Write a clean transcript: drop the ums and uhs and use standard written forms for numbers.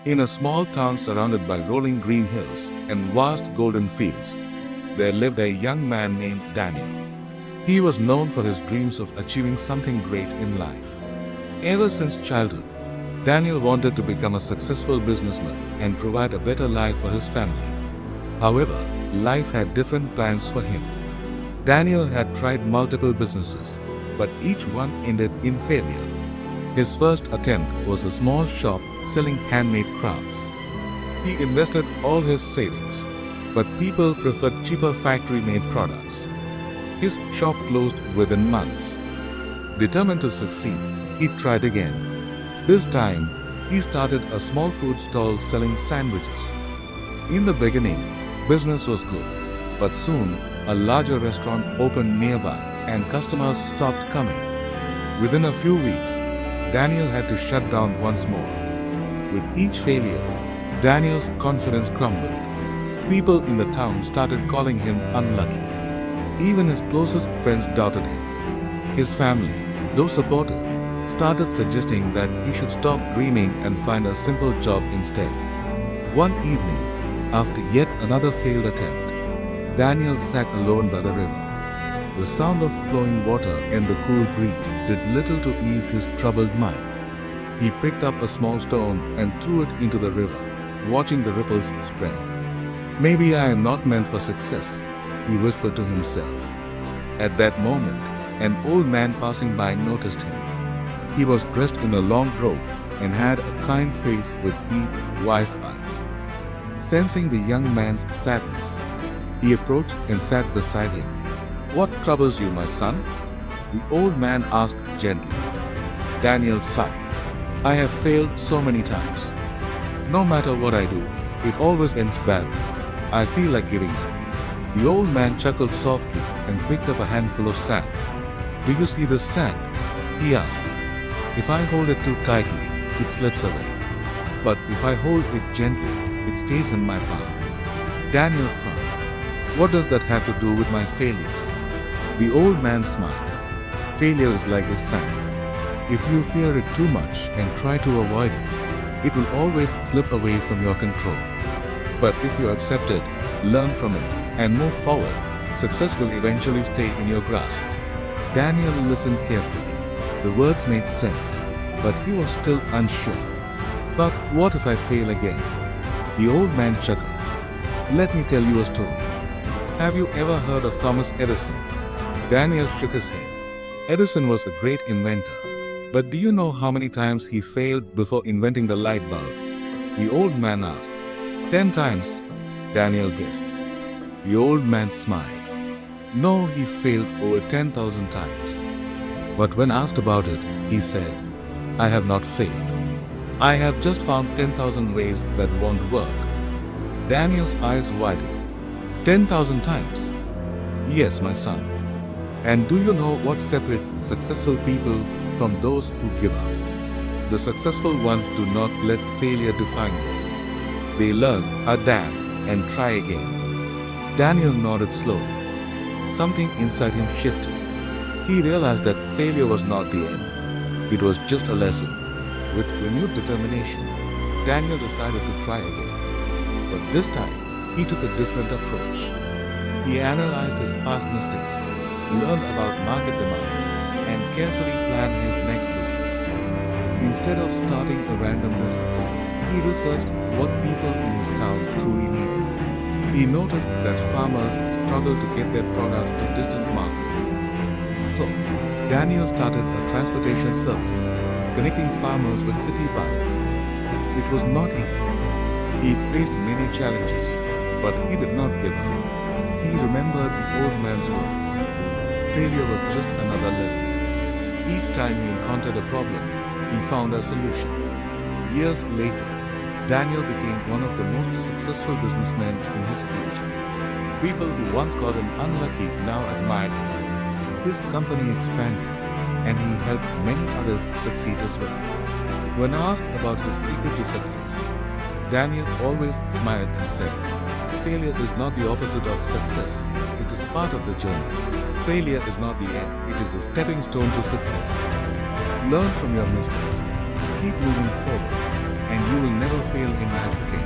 In a small town surrounded by rolling green hills and vast golden fields, there lived a young man named Daniel. He was known for his dreams of achieving something great in life. Ever since childhood, Daniel wanted to become a successful businessman and provide a better life for his family. However, life had different plans for him. Daniel had tried multiple businesses, but each one ended in failure. His first attempt was a small shop selling handmade crafts. He invested all his savings, but people preferred cheaper factory-made products. His shop closed within months. Determined to succeed, he tried again. This time, he started a small food stall selling sandwiches. In the beginning, business was good, but soon a larger restaurant opened nearby and customers stopped coming. Within a few weeks, Daniel had to shut down once more. With each failure, Daniel's confidence crumbled. People in the town started calling him unlucky. Even his closest friends doubted him. His family, though supportive, started suggesting that he should stop dreaming and find a simple job instead. One evening, after yet another failed attempt, Daniel sat alone by the river. The sound of flowing water and the cool breeze did little to ease his troubled mind. He picked up a small stone and threw it into the river, watching the ripples spread. "Maybe I am not meant for success," he whispered to himself. At that moment, an old man passing by noticed him. He was dressed in a long robe and had a kind face with deep, wise eyes. Sensing the young man's sadness, he approached and sat beside him. "What troubles you, my son?" the old man asked gently. Daniel sighed. "I have failed so many times. No matter what I do, it always ends badly. I feel like giving up." The old man chuckled softly and picked up a handful of sand. "Do you see this sand?" he asked. "If I hold it too tightly, it slips away. But if I hold it gently, it stays in my palm." Daniel frowned. "What does that have to do with my failures?" The old man smiled. "Failure is like the sand. If you fear it too much and try to avoid it, it will always slip away from your control. But if you accept it, learn from it, and move forward, success will eventually stay in your grasp." Daniel listened carefully. The words made sense, but he was still unsure. "But what if I fail again?" The old man chuckled. "Let me tell you a story. Have you ever heard of Thomas Edison?" Daniel shook his head. Edison was a great inventor. But do you know how many times he failed before inventing the light bulb? The old man asked. 10 times, Daniel guessed. The old man smiled. No, he failed over 10,000 times. But when asked about it, he said, "I have not failed. I have just found 10,000 ways that won't work." Daniel's eyes widened. 10,000 times? "Yes, my son. And do you know what separates successful people from those who give up? The successful ones do not let failure define them. They learn, adapt, and try again." Daniel nodded slowly. Something inside him shifted. He realized that failure was not the end. It was just a lesson. With renewed determination, Daniel decided to try again. But this time, he took a different approach. He analyzed his past mistakes, learned about market demands, and carefully planned his next business. Instead of starting a random business, he researched what people in his town truly needed. He noticed that farmers struggled to get their products to distant markets. So, Daniel started a transportation service, connecting farmers with city buyers. It was not easy. He faced many challenges, but he did not give up. He remembered the old man's words. Failure was just another lesson. Each time he encountered a problem, he found a solution. Years later, Daniel became one of the most successful businessmen in his region. People who once called him unlucky now admired him. His company expanded, and he helped many others succeed as well. When asked about his secret to success, Daniel always smiled and said, "Failure is not the opposite of success. It is part of the journey. Failure is not the end. It is a stepping stone to success. Learn from your mistakes, keep moving forward, and you will never fail in life again.